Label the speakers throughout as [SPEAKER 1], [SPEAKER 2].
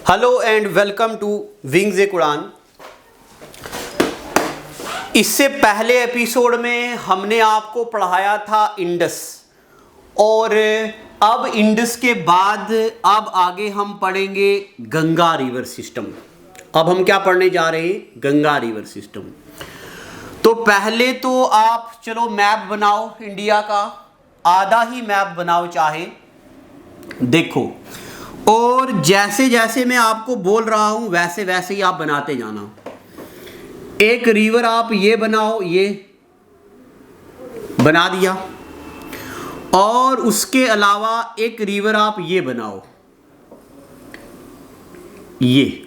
[SPEAKER 1] Hello and welcome to wings a Udaan. इससे पहले episode में हमने आपको पढ़ाया था इंडस और अब इंडस के बाद अब आगे हम पढ़ेंगे गंगा रिवर सिस्टम। अब हम क्या पढ़ने जा रहे हैं? Ganga river system. तो पहले तो आप चलो मैप बनाओ इंडिया का, आधा ही मैप बनाओ चाहे, देखो, और जैसे जैसे मैं आपको बोल रहा हूं वैसे वैसे ही आप बनाते जाना। एक रिवर आप ये बनाओ, ये बना दिया, और उसके अलावा एक रिवर आप ये बनाओ, ये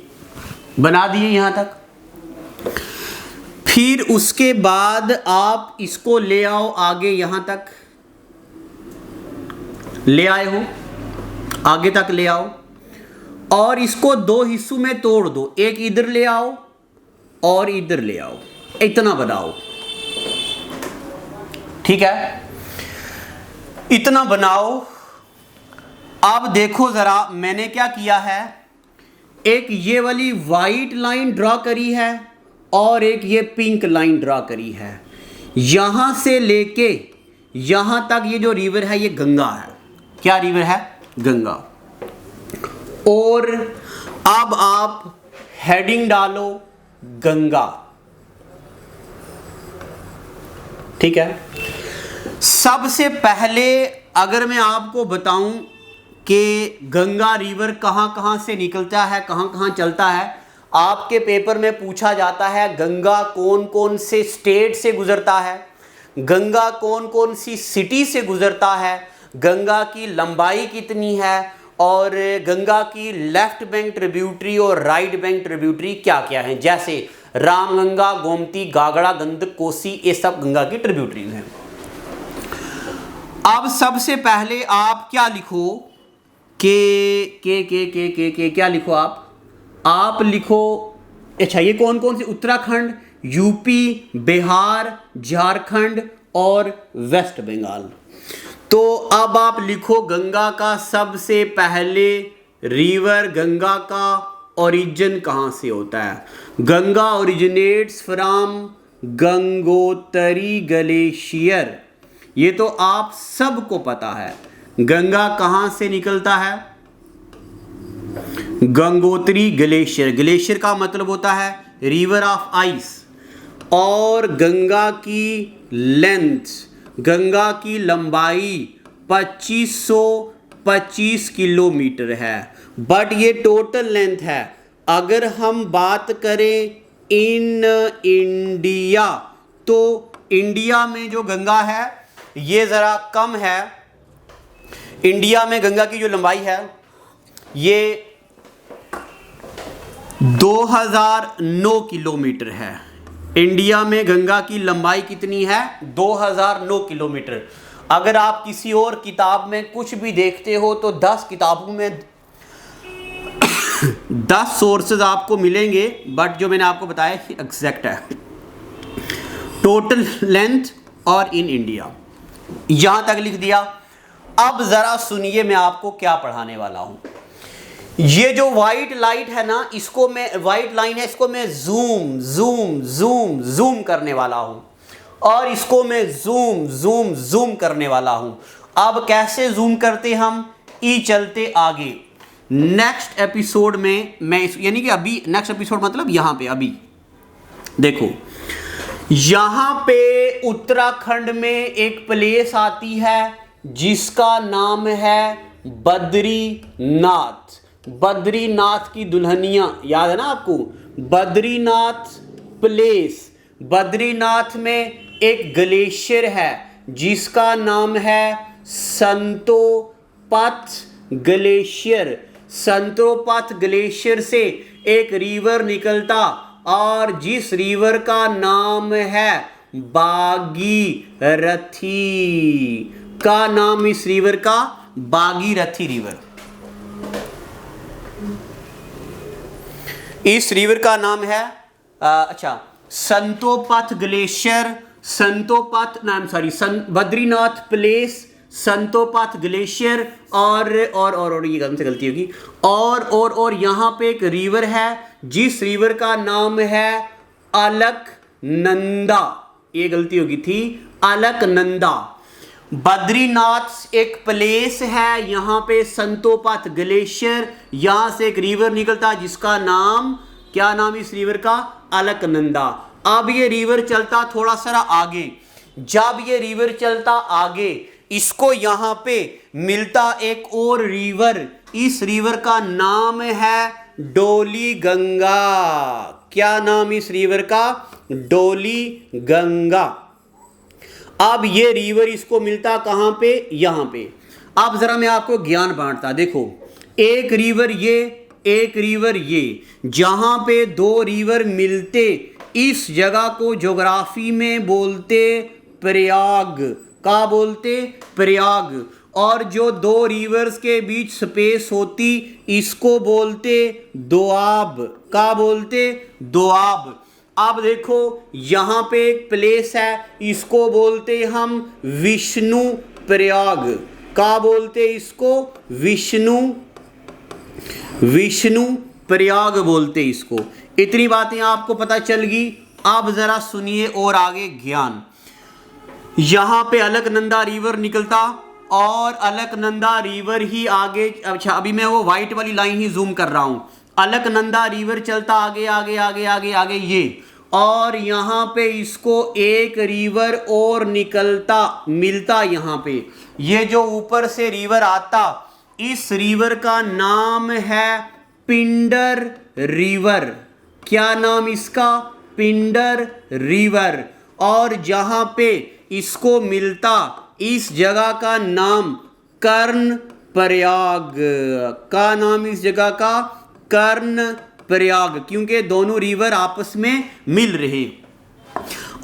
[SPEAKER 1] बना दिए यहां तक। फिर उसके बाद आप इसको ले आओ आगे, यहां तक ले आए हो, आगे तक ले आओ, और इसको दो हिस्सों में तोड़ दो, एक इधर ले आओ और इधर ले आओ, इतना बनाओ, ठीक है? इतना बनाओ। अब देखो जरा मैंने क्या किया है, एक ये वाली वाइट लाइन ड्रॉ करी है और एक ये पिंक लाइन ड्रॉ करी है। यहां से लेके यहां तक ये जो रिवर है ये गंगा है। क्या रिवर है? गंगा। और अब आप हेडिंग डालो गंगा, ठीक है? सबसे पहले अगर मैं आपको बताऊं कि गंगा रिवर कहां कहां से निकलता है, कहां कहां चलता है, आपके पेपर में पूछा जाता है गंगा कौन कौन से स्टेट से गुजरता है, गंगा कौन कौन सी सिटी से गुजरता है, गंगा की लंबाई कितनी है, और गंगा की लेफ्ट बैंक ट्रिब्यूटरी और राइट बैंक ट्रिब्यूटरी क्या क्या है, जैसे रामगंगा, गोमती, गागड़ा, गंडक, कोसी, ये सब गंगा की ट्रिब्यूटरीज हैं। अब सबसे पहले आप क्या लिखो के क्या लिखो आप लिखो, अच्छा ये कौन कौन सी? उत्तराखंड, यूपी, बिहार, झारखंड और वेस्ट बंगाल। तो अब आप लिखो गंगा का सबसे पहले रिवर, गंगा का ओरिजिन कहाँ से होता है? Ganga originates from Gangotri glacier. ये तो आप सबको पता है। गंगा कहाँ से निकलता है? गंगोत्री ग्लेशियर। ग्लेशियर का मतलब होता है रिवर ऑफ आइस। और गंगा की लेंथ, गंगा की लंबाई 2525 किलोमीटर है, बट ये टोटल लेंथ है। अगर हम बात करें इन इंडिया, तो इंडिया में जो गंगा है ये ज़रा कम है। इंडिया में गंगा की जो लंबाई है ये 2009 किलोमीटर है। इंडिया में गंगा की लंबाई कितनी है? 2009 किलोमीटर। अगर आप किसी और किताब में कुछ भी देखते हो तो 10 किताबों में 10 सोर्सेज आपको मिलेंगे, बट जो मैंने आपको बताया एग्जैक्ट है। टोटल लेंथ और इन इंडिया, यहां तक लिख दिया। अब जरा सुनिए मैं आपको क्या पढ़ाने वाला हूं। ये जो वाइट लाइट है ना, इसको मैं, वाइट लाइन है, इसको मैं जूम जूम जूम जूम करने वाला हूं, और इसको मैं जूम जूम जूम करने वाला हूं। अब कैसे जूम करते हम? ई चलते आगे। नेक्स्ट एपिसोड में मैं यानी कि अभी नेक्स्ट एपिसोड मतलब यहां पे, अभी देखो यहां पे उत्तराखंड में एक प्लेस आती है जिसका नाम है बद्रीनाथ। बद्रीनाथ की दुल्हनिया, याद है ना आपको? बद्रीनाथ प्लेस। बद्रीनाथ में एक ग्लेशियर है जिसका नाम है संतोपथ ग्लेशियर। संतोपथ ग्लेशियर से एक रिवर निकलता, और जिस रिवर का नाम है भागीरथी, का नाम इस रिवर का भागीरथी रिवर। इस रिवर का नाम है संतोपथ ग्लेशियर, संतोपथ नाम, सॉरी, बद्रीनाथ प्लेस संतोपात ग्लेशियर और ये गलत से गलती होगी और यहाँ पे एक रिवर है जिस रिवर का नाम है अलकनंदा। ये गलती होगी थी, अलकनंदा। बद्रीनाथ एक प्लेस है, यहाँ पे संतोपात ग्लेशियर, यहाँ से एक रिवर निकलता है जिसका नाम, क्या नाम इस रिवर का, अलकनंदा। अब ये रिवर चलता थोड़ा सा आगे, जब ये रिवर चलता आगे इसको यहाँ पे मिलता एक और रिवर, इस रिवर का नाम है डोली गंगा। क्या नाम इस रिवर का, डोली गंगा। अब ये रिवर इसको मिलता कहाँ पे, यहाँ पे। अब जरा मैं आपको ज्ञान बांटता, देखो एक रिवर ये, एक रिवर ये, जहां पे दो रिवर मिलते इस जगह को ज्योग्राफी में बोलते प्रयाग। का बोलते, प्रयाग। और जो दो रिवर्स के बीच स्पेस होती इसको बोलते दोआब। का बोलते, दोआब। अब देखो यहाँ पे एक प्लेस है, इसको बोलते हम विष्णु प्रयाग। का बोलते इसको, विष्णु प्रयाग बोलते इसको। इतनी बातें आपको पता चल गई। अब जरा सुनिए और आगे ज्ञान। यहाँ पे अलकनंदा रिवर निकलता और अलकनंदा रिवर ही आगे, अच्छा अभी मैं वो व्हाइट वाली लाइन ही जूम कर रहा हूँ। अलकनंदा रिवर चलता आगे आगे आगे आगे आगे ये, और यहाँ पे इसको एक रिवर और निकलता मिलता यहाँ पे। ये जो ऊपर से रिवर आता इस रिवर का नाम है पिंडर रिवर। क्या नाम इसका, पिंडर रिवर। और जहाँ पे इसको मिलता इस जगह का नाम कर्ण प्रयाग। का नाम इस जगह का कर्ण प्रयाग, क्योंकि दोनों रिवर आपस में मिल रहे।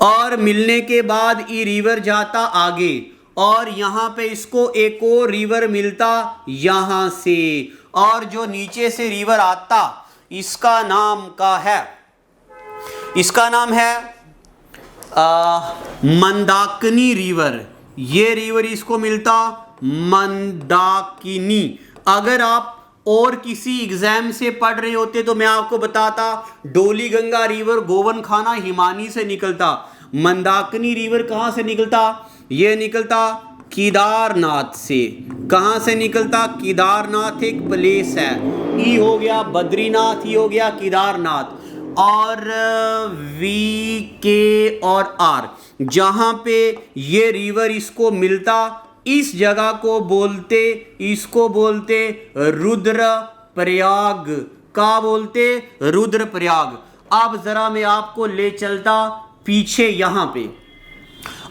[SPEAKER 1] और मिलने के बाद ये रिवर जाता आगे और यहाँ पे इसको एक और रिवर मिलता यहाँ से, और जो नीचे से रिवर आता इसका नाम का है, इसका नाम है मंदाकिनी रिवर। ये रिवर इसको मिलता मंदाकिनी। अगर आप और किसी एग्जाम से पढ़ रहे होते तो मैं आपको बताता डोली गंगा रिवर गोवन खाना हिमानी से निकलता। मंदाकिनी रिवर कहाँ से निकलता, ये निकलता केदारनाथ से। कहाँ से निकलता, केदारनाथ एक प्लेस है। ई हो गया बद्रीनाथ, ई हो गया केदारनाथ। और वी के और आर, जहाँ पे ये रिवर इसको मिलता इस जगह को बोलते, इसको बोलते रुद्र प्रयाग। का बोलते, रुद्र प्रयाग। अब जरा मैं आपको ले चलता पीछे यहाँ पे।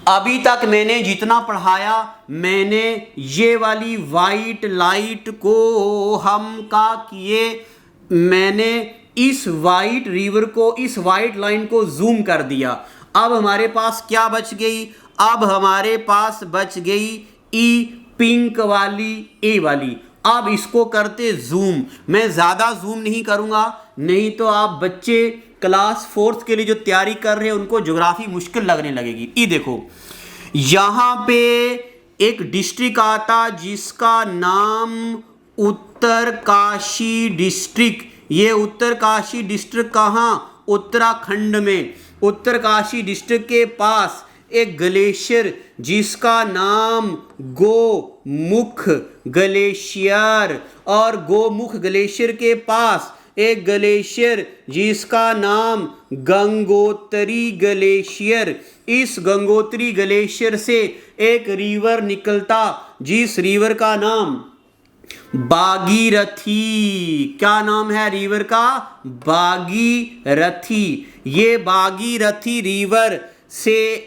[SPEAKER 1] अभी तक मैंने जितना पढ़ाया मैंने ये वाली वाइट लाइट को हम का किए, मैंने इस वाइट रिवर को, इस वाइट लाइन को जूम कर दिया। अब हमारे पास क्या बच गई, अब हमारे पास बच गई ई पिंक वाली, ए वाली। अब इसको करते जूम। मैं ज़्यादा जूम नहीं करूँगा, नहीं तो आप बच्चे क्लास 4th के लिए जो तैयारी कर रहे हैं उनको ज्योग्राफी मुश्किल लगने लगेगी। ये देखो यहाँ पे एक डिस्ट्रिक्ट आता जिसका नाम उत्तरकाशी डिस्ट्रिक्ट। ये उत्तरकाशी डिस्ट्रिक्ट कहाँ, उत्तराखंड में। उत्तरकाशी डिस्ट्रिक्ट के पास एक ग्लेशियर जिसका नाम गोमुख ग्लेशियर, और गोमुख ग्लेशियर के पास एक ग्लेशियर जिसका नाम गंगोत्री ग्लेशियर। इस गंगोत्री ग्लेशियर से एक रिवर निकलता जिस रिवर का नाम भागीरथी। क्या नाम है रिवर का, भागीरथी। ये भागीरथी रिवर से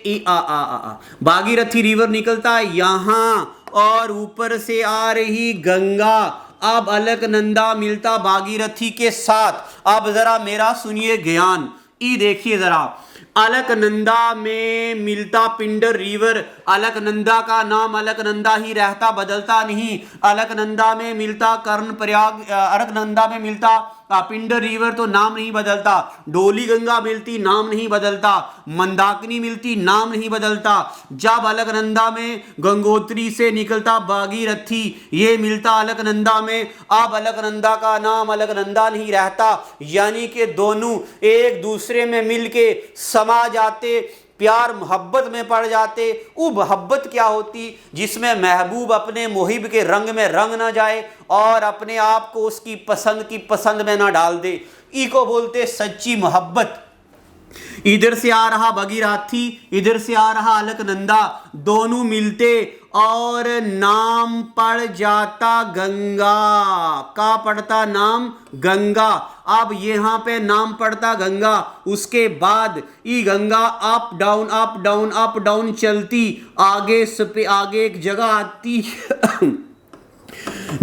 [SPEAKER 1] भागीरथी रिवर निकलता है यहाँ, और ऊपर से आ रही गंगा। अब अलकनंदा मिलता भागीरथी के साथ। अब जरा मेरा सुनिए ज्ञान, ई देखिए जरा। अलकनंदा में मिलता पिंडर रिवर। अलकनंदा का नाम अलकनंदा ही रहता, बदलता नहीं। अलकनंदा में मिलता कर्ण प्रयाग, अलकनंदा में मिलता पिंडर रिवर तो नाम नहीं बदलता, डोली गंगा मिलती नाम नहीं बदलता, मंदाकिनी मिलती नाम नहीं बदलता, जब अलकनंदा में गंगोत्री से निकलता भागीरथी ये मिलता अलकनंदा में, अब अलकनंदा का नाम अलकनंदा नहीं रहता, यानी कि दोनों एक दूसरे में मिलके समा जाते, प्यार मोहब्बत में पड़ जाते। वो मोहब्बत क्या होती जिसमें महबूब अपने मुहिब के रंग में रंग ना जाए और अपने आप को उसकी पसंद में ना डाल दे, इको बोलते सच्ची मोहब्बत। इधर से आ रहा भगीरथी, इधर से आ रहा अलकनंदा, दोनों मिलते और नाम पड़ जाता गंगा। का पड़ता नाम गंगा। अब यहाँ पे नाम पड़ता गंगा, उसके बाद ये Ganga up down up down up down चलती, आगे आगे एक जगह आती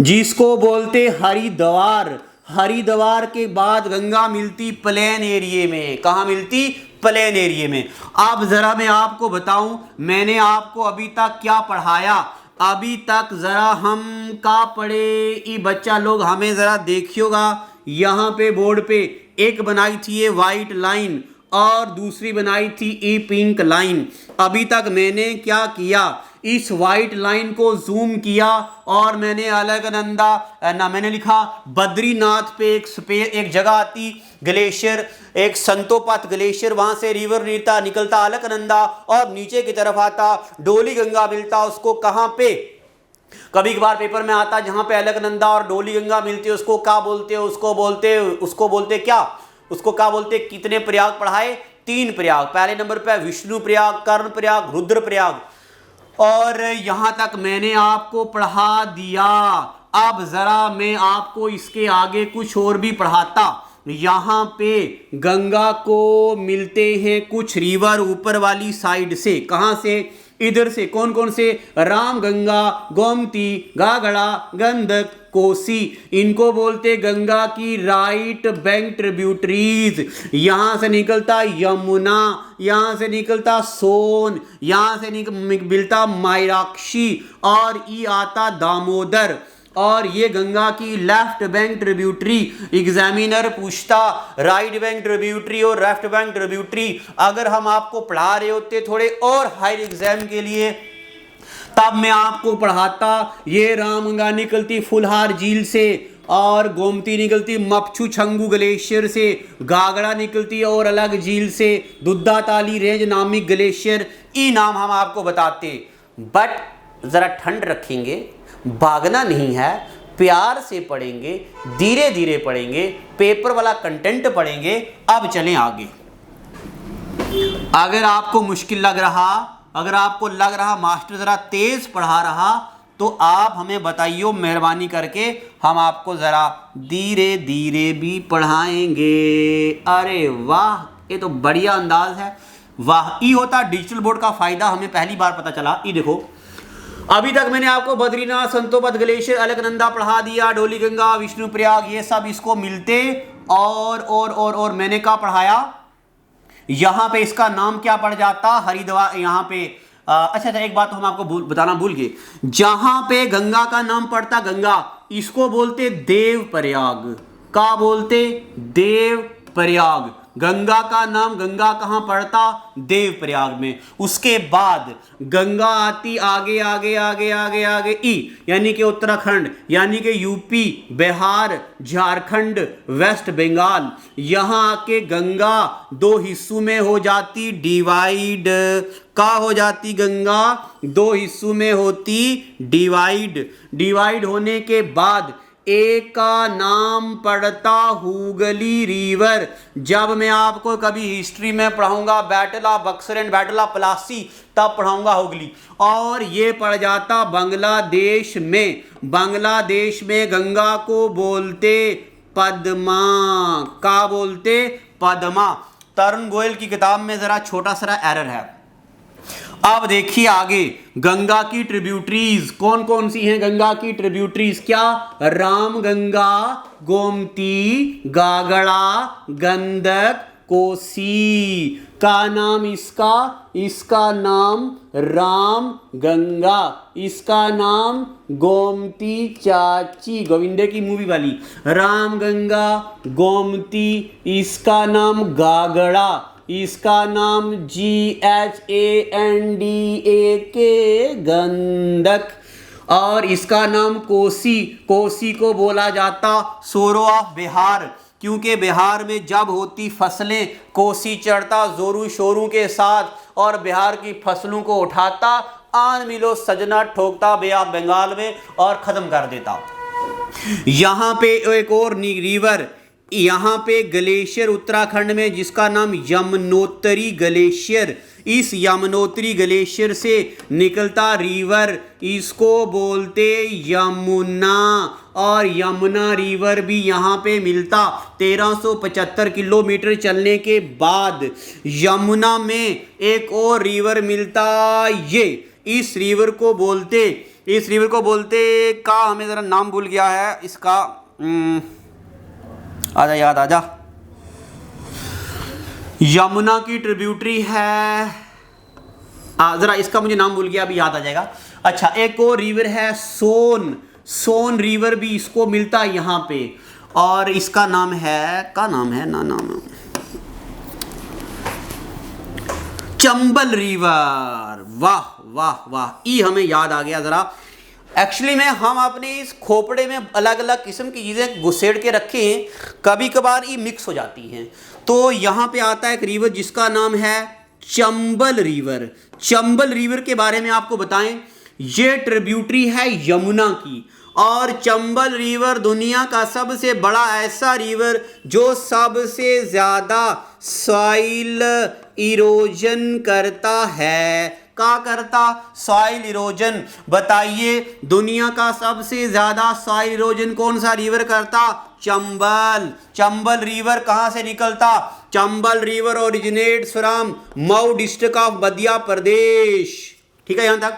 [SPEAKER 1] जिसको बोलते हरिद्वार। हरिद्वार के बाद गंगा मिलती प्लेन एरिया में। कहाँ मिलती? प्लेन एरिया में। अब जरा मैं आपको बताऊं मैंने आपको अभी तक क्या पढ़ाया। अभी तक जरा हम का पढ़े ये बच्चा लोग हमें जरा देखिएगा। यहाँ पे बोर्ड पे एक बनाई थी ये वाइट लाइन और दूसरी बनाई थी ये पिंक लाइन। अभी तक मैंने क्या किया, इस वाइट लाइन को जूम किया और मैंने अलकनंदा ना मैंने लिखा बद्रीनाथ पे एक जगह आती ग्लेशियर, एक संतोपथ ग्लेशियर, वहां से रिवर निकलता अलकनंदा और नीचे की तरफ आता डोली गंगा मिलता। उसको कहाँ पे कभी कभार पेपर में आता जहां पे अलकनंदा और डोली गंगा मिलती है उसको क्या बोलते हैं? उसको बोलते क्या? उसको क्या बोलते? कितने प्रयाग पढ़ाए? 3 प्रयाग। पहले नंबर पे विष्णु प्रयाग, कर्ण प्रयाग, रुद्र प्रयाग। और यहां तक मैंने आपको पढ़ा दिया। अब जरा मैं आपको इसके आगे कुछ और भी पढ़ाता। यहाँ पे गंगा को मिलते हैं कुछ रिवर ऊपर वाली साइड से। कहाँ से? इधर से। कौन कौन से? राम गंगा, गोमती, गागड़ा, गंडक, कोसी। इनको बोलते गंगा की राइट बैंक ट्रिब्यूटरीज। यहां से निकलता यमुना, यहां से निकलता सोन, यहां से मिलता मायराक्षी और ये आता दामोदर। और ये गंगा की लेफ्ट बैंक ट्रिब्यूटरी। एग्जामिनर पूछता राइट बैंक ट्रिब्यूटरी और लेफ्ट बैंक ट्रिब्यूटरी। अगर हम आपको पढ़ा रहे होते थोड़े और हायर एग्जाम के लिए तब मैं आपको पढ़ाता ये रामगंगा निकलती फुलहार झील से और गोमती निकलती मपछू छंगू ग्लेशियर से, गागड़ा निकलती और अलग झील से, दुद्धा ताली रेंज नामिक ग्लेशियर। ई नाम हम आपको बताते। बट जरा ठंड रखेंगे, भागना नहीं है, प्यार से पढ़ेंगे, धीरे धीरे पढ़ेंगे, पेपर वाला कंटेंट पढ़ेंगे। अब चलें आगे। अगर आपको मुश्किल लग रहा, अगर आपको लग रहा मास्टर ज़रा तेज़ पढ़ा रहा तो आप हमें बताइए मेहरबानी करके, हम आपको ज़रा धीरे धीरे भी पढ़ाएंगे। अरे वाह, ये तो बढ़िया अंदाज है। वाह, ये होता डिजिटल बोर्ड का फ़ायदा, हमें पहली बार पता चला। ये देखो अभी तक मैंने आपको बद्रीनाथ, संतोपथ ग्लेशियर, अलकनंदा पढ़ा दिया, डोली गंगा, विष्णु प्रयाग, ये सब इसको मिलते और मैंने क्या पढ़ाया? यहाँ पे इसका नाम क्या पड़ जाता? हरिद्वार। यहाँ पे अच्छा एक बात तो हम आपको बताना भूल गए। जहां पे गंगा का नाम पड़ता गंगा, इसको बोलते देव प्रयाग। का बोलते? देव प्रयाग। गंगा का नाम गंगा कहाँ पड़ता? देव प्रयाग में। उसके बाद गंगा आती आगे आगे आगे आगे आगे ई, यानी कि उत्तराखंड, यानी कि यूपी, बिहार, झारखंड, वेस्ट बंगाल। यहाँ आके गंगा 2 हिस्सों में हो जाती डिवाइड। का हो जाती गंगा? 2 हिस्सों में होती डिवाइड। डिवाइड होने के बाद एक का नाम पड़ता हुगली रिवर। जब मैं आपको कभी हिस्ट्री में पढ़ाऊंगा battle of Buxar and battle of Plassey तब पढ़ाऊंगा हुगली। और ये पड़ जाता बांग्लादेश में। बांग्लादेश में गंगा को बोलते पद्मा। का बोलते? पद्मा। तरुण गोयल की किताब में जरा छोटा सा एरर है। अब देखिए आगे गंगा की ट्रिब्यूटरीज कौन कौन सी हैं? गंगा की ट्रिब्यूटरीज क्या? राम गंगा, गोमती, गागड़ा, गंडक, कोसी। का नाम इसका नाम राम गंगा, इसका नाम गोमती चाची, गोविंदे की मूवी वाली, राम गंगा गोमती। इसका नाम गागड़ा, इसका नाम GHANDAK गंडक, और इसका नाम कोसी। कोसी को बोला जाता सोरो ऑफ बिहार, क्योंकि बिहार में जब होती फसलें कोसी चढ़ता जोरू शोरू के साथ और बिहार की फसलों को उठाता, आन मिलो सजना ठोकता बे ऑफ बंगाल में और ख़त्म कर देता। यहाँ पे एक और रिवर, यहाँ पे ग्लेशियर उत्तराखंड में जिसका नाम यमुनोत्री ग्लेशियर, इस यमुनोत्री ग्लेशियर से निकलता रिवर, इसको बोलते यमुना, और यमुना रिवर भी यहाँ पे मिलता। 1375 किलोमीटर चलने के बाद यमुना में एक और रिवर मिलता, ये इस रिवर को बोलते का हमें ज़रा नाम भूल गया है इसका, आजा याद आजा। यमुना की ट्रिब्यूटरी है, ज़रा इसका मुझे नाम भूल गया, अभी याद आ जाएगा। अच्छा, एक और रिवर है सोन रिवर भी इसको मिलता यहाँ पे, और इसका नाम है चंबल रिवर। वाह वाह वाह, ई हमें याद आ गया ज़रा। एक्चुअली में हम अपने इस खोपड़े में अलग अलग किस्म की चीज़ें घुसेड़ के रखे हैं, कभी कभार ये मिक्स हो जाती हैं। तो यहाँ पे आता है एक रिवर जिसका नाम है चंबल रिवर। चंबल रिवर के बारे में आपको बताएं, ये ट्रिब्यूटरी है यमुना की, और चंबल रिवर दुनिया का सबसे बड़ा ऐसा रिवर जो सबसे ज़्यादा सॉइल इरोजन करता है। क्या करता? Soil erosion. बताइए दुनिया का सबसे ज़्यादा सॉइल इरोजन कौन सा रिवर करता? चंबल रिवर कहाँ से निकलता? Chambal river originates from Mhow district of Madhya Pradesh. ठीक है यहाँ तक।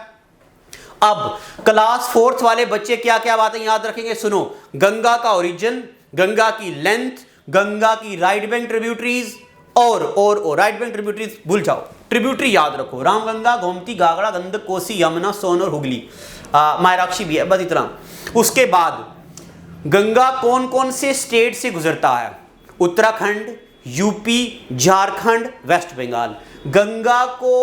[SPEAKER 1] अब क्लास 4th वाले बच्चे क्या क्या बातें याद रखेंगे सुनो। गंगा का ओरिजिन, गंगा की लेंथ, गंगा की राइट बैंक ट्रिब्यूटरीज, और राइट बैंक ट्रिब्यूटरीज भूल जाओ, ट्रिब्यूटरी याद रखो। रामगंगा, गोमती, गागड़ा, गंडक, कोसी, यमुना, सोन और हुगली, मायराक्षी भी है, बस इतना। उसके बाद गंगा कौन कौन से स्टेट से गुजरता है? Uttarakhand, UP, Jharkhand, West Bengal. गंगा को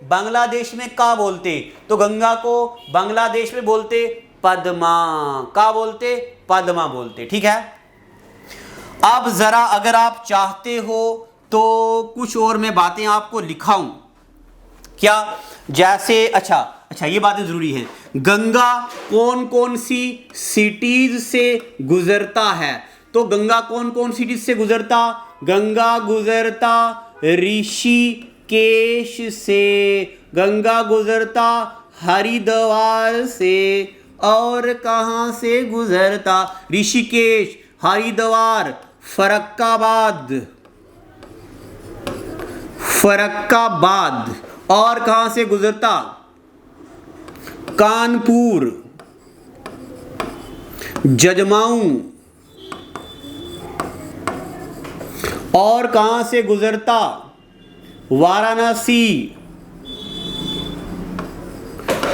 [SPEAKER 1] बांग्लादेश में क्या बोलते? तो गंगा को बांग्लादेश में बोलते पद्मा। क्या बोलते? पद्मा बोलते। ठीक है। अब जरा अगर आप चाहते हो तो कुछ और मैं बातें आपको लिखाऊं क्या, जैसे अच्छा ये बातें जरूरी हैं। गंगा कौन कौन सी सिटीज से गुजरता है? तो गंगा कौन कौन सिटीज से गुजरता? गंगा गुजरता ऋषिकेश से, गंगा गुजरता हरिद्वार से, और कहां से गुजरता? ऋषिकेश, हरिद्वार, फरक्काबाद, और कहां से गुजरता? कानपुर, जजमाऊ, और कहां से गुजरता? वाराणसी,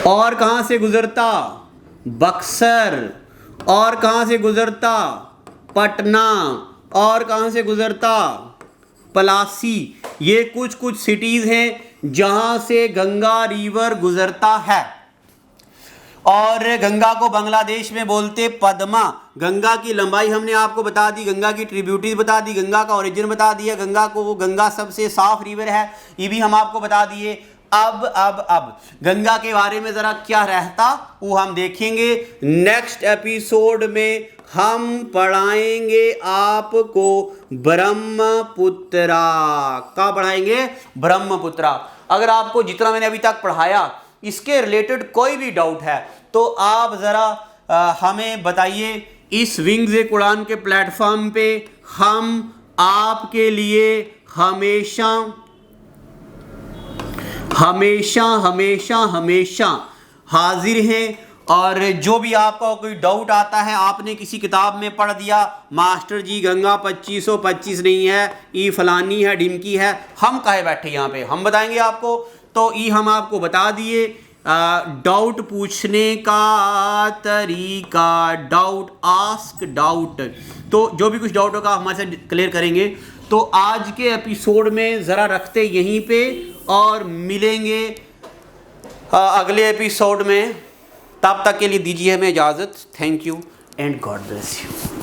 [SPEAKER 1] और कहां से गुजरता? बक्सर, और कहां से गुजरता? पटना, और कहां से गुजरता? पलासी। ये कुछ सिटीज हैं जहां से गंगा रिवर गुजरता है। और गंगा को बांग्लादेश में बोलते पद्मा। गंगा की लंबाई हमने आपको बता दी, गंगा की ट्रिब्यूटरीज बता दी, गंगा का ओरिजिन बता दिया, गंगा सबसे साफ रिवर है, ये भी हम आपको बता दिए। अब गंगा के बारे में जरा क्या रहता वो हम देखेंगे नेक्स्ट एपिसोड में। हम पढ़ाएंगे आपको ब्रह्मपुत्रा। क्या पढ़ाएंगे? ब्रह्मपुत्रा। अगर आपको जितना मैंने अभी तक पढ़ाया इसके रिलेटेड कोई भी डाउट है तो आप ज़रा हमें बताइए। इस विंग्स एक उड़ान के प्लेटफॉर्म पे हम आपके लिए हमेशा हाजिर हैं और जो भी आपका कोई डाउट आता है, आपने किसी किताब में पढ़ दिया मास्टर जी गंगा 2525 नहीं है, ई फलानी है, ढिमकी है, हम काहे बैठे यहाँ पे, हम बताएंगे आपको। तो ई हम आपको बता दिए डाउट पूछने का तरीका, डाउट आस्क डाउट। तो जो भी कुछ डाउट होगा हमारे से क्लियर करेंगे। तो आज के एपिसोड में ज़रा रखते यहीं पे और मिलेंगे अगले एपिसोड में। तब तक के लिए दीजिए हमें इजाज़त। Thank you and God bless you.